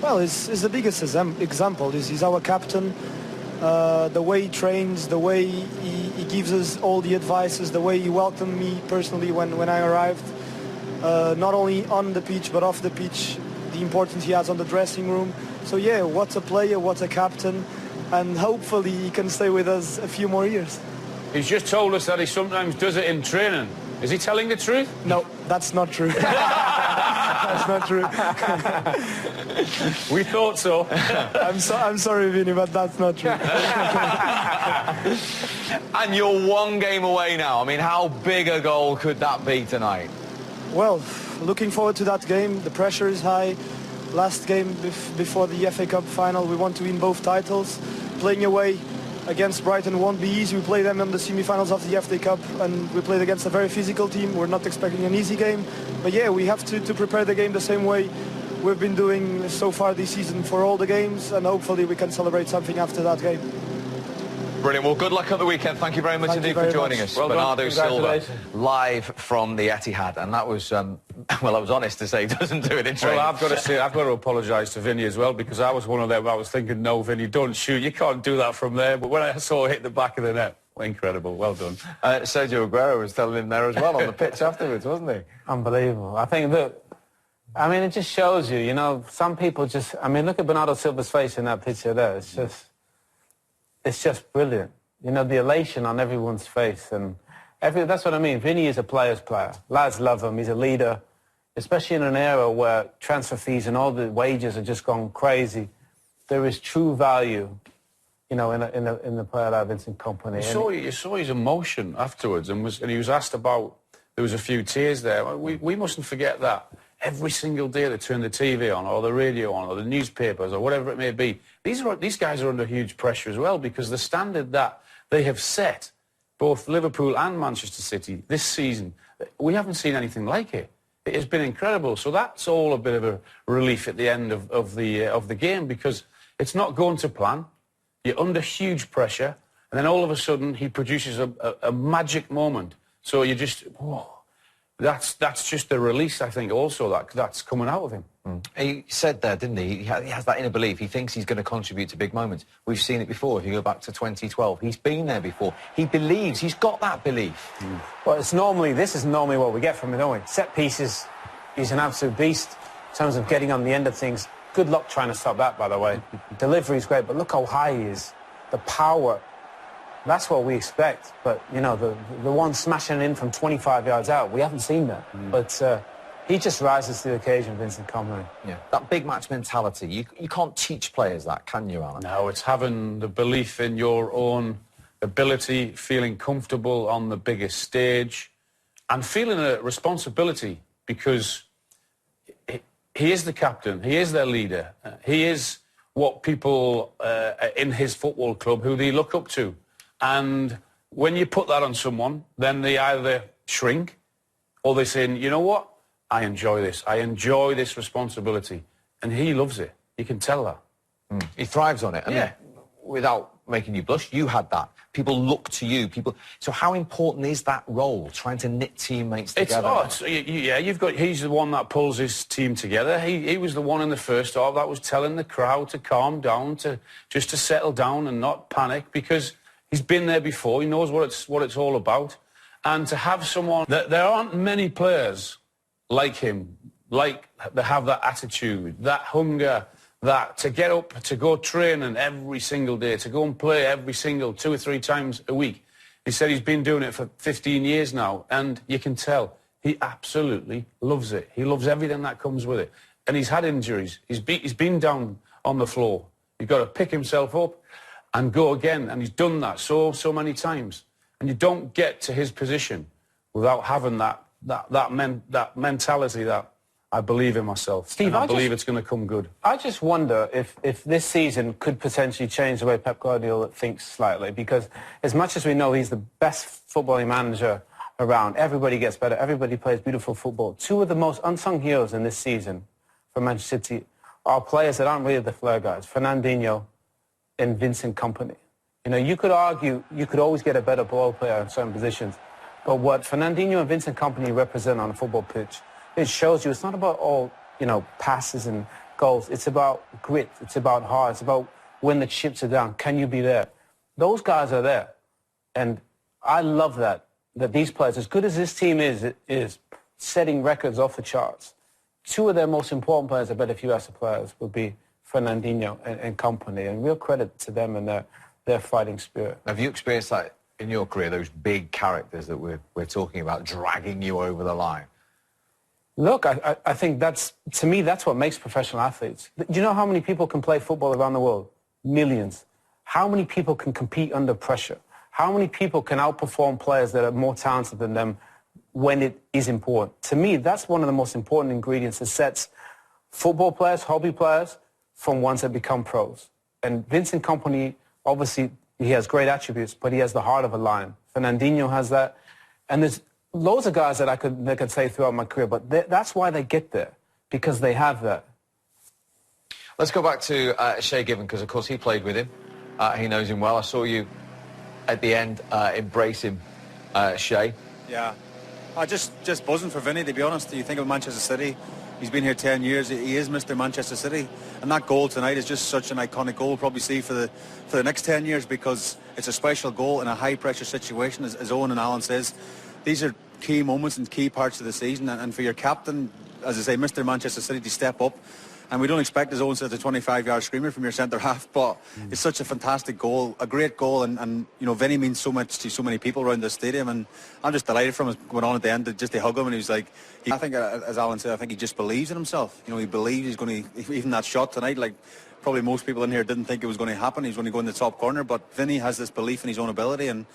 Well, it's the biggest example. He's our captain. The way he trains, the way he gives us all the advices, the way he welcomed me personally when I arrived, not only on the pitch but off the pitch, the importance he has on the dressing room. So yeah, what a player, what a captain, and hopefully he can stay with us a few more years. He's just told us that he sometimes does it in training. Is he telling the truth? No, that's not true. That's not true. We thought so. I'm sorry, Vinny, but that's not true. And you're one game away now. I mean, how big a goal could that be tonight? Well, looking forward to that game. The pressure is high. Last game before the FA Cup final, we want to win both titles. Playing away against Brighton won't be easy. We play them in the semi-finals of the FA Cup, and we played against a very physical team. We're not expecting an easy game. But yeah, we have to prepare the game the same way we've been doing so far this season for all the games, and hopefully we can celebrate something after that game. Brilliant. Well, good luck at the weekend. Thank you very much indeed for joining us. Well Bernardo Silva, live from the Etihad. And that was, well, I was honest to say, doesn't do it in training. Well, I've got to apologise to Vinny as well, because I was one of them. I was thinking, no, Vinny, don't shoot. You can't do that from there. But when I saw it hit the back of the net, incredible. Well done. Sergio Aguero was telling him there as well on the pitch afterwards, wasn't he? Unbelievable. I think that, I mean, it just shows you, you know, some people just, I mean, look at Bernardo Silva's face in that picture there. It's just brilliant. You know, the elation on everyone's face. And that's what I mean. Vinny is a player's player. Lads love him. He's a leader, especially in an era where transfer fees and all the wages are just gone crazy. There is true value, you know, in the player like Vincent Kompany. You saw his emotion afterwards, and he was asked about, there was a few tears there. We mustn't forget that every single day they turn the TV on, or the radio on, or the newspapers, or whatever it may be. These guys are under huge pressure as well, because the standard that they have set, both Liverpool and Manchester City, this season, we haven't seen anything like it. It has been incredible. So that's all a bit of a relief at the end of the game, because it's not going to plan. You're under huge pressure, and then all of a sudden he produces a magic moment. So you just, whoa. That's just the release, I think, also that's coming out of him. He said there, didn't he? He has that inner belief. He thinks he's going to contribute to big moments. We've seen it before. If you go back to 2012, he's been there before. He believes. He's got that belief. Well, this is normally what we get from him, don't we? Set pieces, he's an absolute beast in terms of getting on the end of things. Good luck trying to stop that, by the way. Delivery's great, but look how high he is. The power. That's what we expect, but, you know, the one smashing in from 25 yards out, we haven't seen that. But he just rises to the occasion, Vincent Kompany. Yeah, that big match mentality, you can't teach players that, can you, Alan? No, it's having the belief in your own ability, feeling comfortable on the biggest stage, and feeling a responsibility, because he is the captain, he is their leader, he is what people in his football club who they look up to. And when you put that on someone, then they either shrink or they say, you know what, I enjoy this. I enjoy this responsibility. And he loves it. You can tell that. He thrives on it. And yeah. Without making you blush, you had that. People look to you. So how important is that role, trying to knit teammates together? He's the one that pulls his team together. He was the one in the first half that was telling the crowd to calm down, just to settle down and not panic, because he's been there before. He knows what it's all about. And to have someone... There aren't many players like him, that have that attitude, that hunger, that to get up, to go training every single day, to go and play every single 2 or 3 times a week. He said he's been doing it for 15 years now, and you can tell he absolutely loves it. He loves everything that comes with it. And he's had injuries. He's been down on the floor. He's got to pick himself up and go again, and he's done that so many times. And you don't get to his position without having that mentality that I believe in myself. Steve, I believe it's going to come good. I just wonder if this season could potentially change the way Pep Guardiola thinks slightly, because as much as we know he's the best footballing manager around, everybody gets better, everybody plays beautiful football. 2 of the most unsung heroes in this season for Manchester City are players that aren't really the flair guys, Fernandinho and Vincent Kompany. You know, you could argue you could always get a better ball player in certain positions, but what Fernandinho and Vincent Kompany represent on a football pitch, it shows you it's not about all, you know, passes and goals. It's about grit. It's about heart. It's about when the chips are down. Can you be there? Those guys are there. And I love that these players, as good as this team is setting records off the charts, two of their most important players, I bet if you ask the players, would be Fernandinho and company. And real credit to them and their fighting spirit. Have you experienced that in your career, those big characters that we're talking about dragging you over the line? Look, I think to me, that's what makes professional athletes. Do you know how many people can play football around the world? Millions. How many people can compete under pressure? How many people can outperform players that are more talented than them when it is important? To me, that's one of the most important ingredients that sets football players, hobby players, from ones that become pros. And Vincent Kompany, obviously, he has great attributes, but he has the heart of a lion. Fernandinho has that. And there's loads of guys that I could say throughout my career, but that's why they get there, because they have that. Let's go back to Shay Given, because, of course, he played with him. He knows him well. I saw you at the end embrace him, Shay. Yeah. Just buzzing for Vinny, to be honest. You think of Manchester City, he's been here 10 years. He is Mr. Manchester City. And that goal tonight is just such an iconic goal. We'll probably see for the next 10 years, because it's a special goal in a high-pressure situation, as Owen and Alan says. These are key moments and key parts of the season. And for your captain, as I say, Mr. Manchester City, to step up. And we don't expect, as Owen says, a 25-yard screamer from your centre-half, but it's such a fantastic goal, a great goal, and you know, Vinny means so much to so many people around the stadium, and I'm just delighted from him going on at the end, just to hug him, and he was like, I think, as Alan said, I think he just believes in himself. You know, he believes he's going to, even that shot tonight, like, probably most people in here didn't think it was going to happen, he was going to go in the top corner, but Vinny has this belief in his own ability, and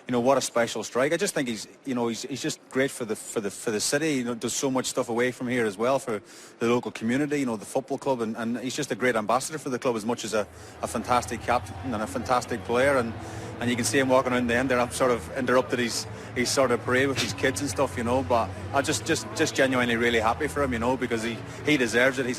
you know, what a special strike. I just think he's just great for the city. You know, does so much stuff away from here as well for the local community, you know, the football club, and he's just a great ambassador for the club, as much as a fantastic captain and a fantastic player, and you can see him walking around the end there. I'm sort of interrupted his sort of parade with his kids and stuff, you know, but I'm just genuinely really happy for him, you know, because he deserves it. He's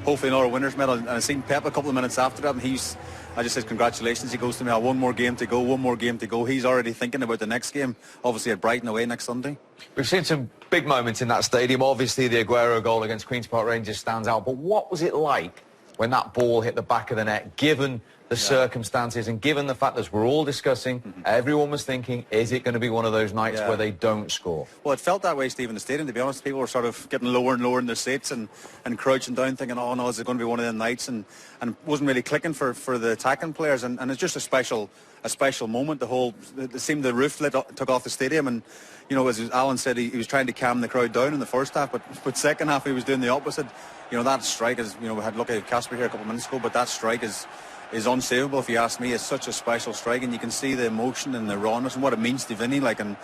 hopefully another winner's medal, and I seen Pep a couple of minutes after that, and I just said congratulations. He goes to me, one more game to go. He's already thinking about the next game, obviously at Brighton away next Sunday. We've seen some big moments in that stadium. Obviously, the Aguero goal against Queen's Park Rangers stands out. But what was it like when that ball hit the back of the net, given the circumstances and given the fact that we're all discussing, everyone was thinking, is it going to be one of those nights where they don't score? Well, it felt that way, Steve, in the stadium, to be honest. People were sort of getting lower and lower in their seats and crouching down, thinking, oh no, is it going to be one of them nights? And wasn't really clicking for the attacking players. And it's just a special moment. It seemed the roof took off the stadium, and you know, as Alan said, he was trying to calm the crowd down in the first half, but second half he was doing the opposite. You know, that strike is, you know, we had Lucky Casper here a couple of minutes ago, but that strike is unsavable, if you ask me. It's such a special strike, and you can see the emotion and the rawness and what it means to Vinny, like, and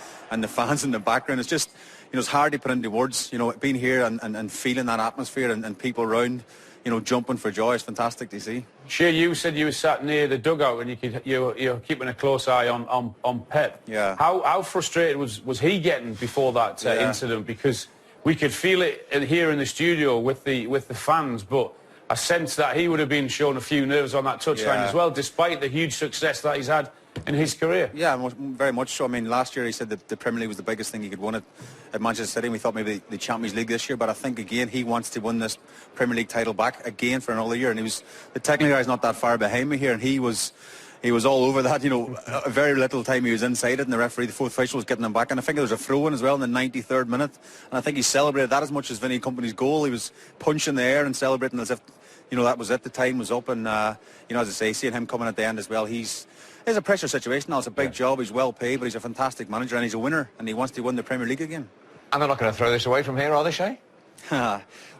the fans in the background. It's just, you know, it's hard to put into words. You know, being here and feeling that atmosphere and people around, you know, jumping for joy is fantastic to see. Sure, you said you were sat near the dugout and you're keeping a close eye on Pep. Yeah. How frustrated was he getting before that incident? Because we could feel it here in the studio with the fans, but I sense that he would have been showing a few nerves on that touchline as well, despite the huge success that he's had in his career. Yeah, very much so. I mean, last year he said that the Premier League was the biggest thing he could win at Manchester City, and we thought maybe the Champions League this year, but I think, again, he wants to win this Premier League title back again for another year, and the technical guy's not that far behind me here, and he was all over that, you know. A very little time he was inside it, and the referee, the fourth official, was getting him back, and I think there was a throw-in as well in the 93rd minute, and I think he celebrated that as much as Vinny Kompany's goal. He was punching the air and celebrating as if, you know, that was it, the time was up, and you know, as I say, seeing him coming at the end as well, it's a pressure situation now. It's a big job, he's well paid, but he's a fantastic manager, and he's a winner, and he wants to win the Premier League again. And they're not going to throw this away from here, are they, Shay?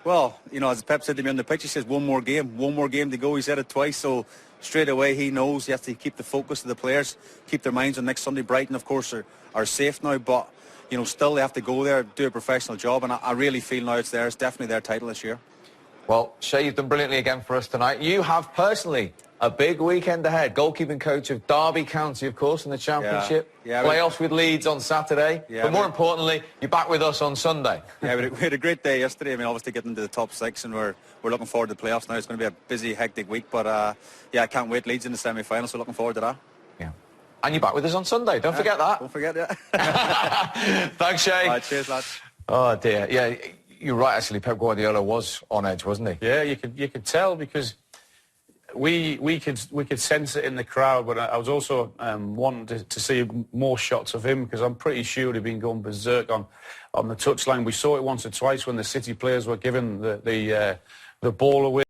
Well, you know, as Pep said to me on the pitch, he says one more game to go. He said it twice, so straight away he knows he has to keep the focus of the players, keep their minds on next Sunday. Brighton, of course, are safe now, but you know, still they have to go there, do a professional job, and I really feel now it's theirs, definitely their title this year. Well, Shay, you've done brilliantly again for us tonight. You have personally a big weekend ahead. Goalkeeping coach of Derby County, of course, in the Championship. Yeah, playoffs with Leeds on Saturday. Yeah, but more importantly, you're back with us on Sunday. Yeah, we had a great day yesterday. I mean, obviously getting into the top six, and we're looking forward to the playoffs now. It's going to be a busy, hectic week, but yeah, I can't wait. Leeds in the semi-final, so looking forward to that. Yeah. And you're back with us on Sunday. Don't forget that. Don't forget that. Thanks, Shay. All right, cheers, lads. Oh, dear. Yeah, You're right, actually. Pep Guardiola was on edge, wasn't he? Yeah, you could tell because we could sense it in the crowd. But I was also wanting to see more shots of him because I'm pretty sure he'd been going berserk on the touchline. We saw it once or twice when the City players were giving the ball away.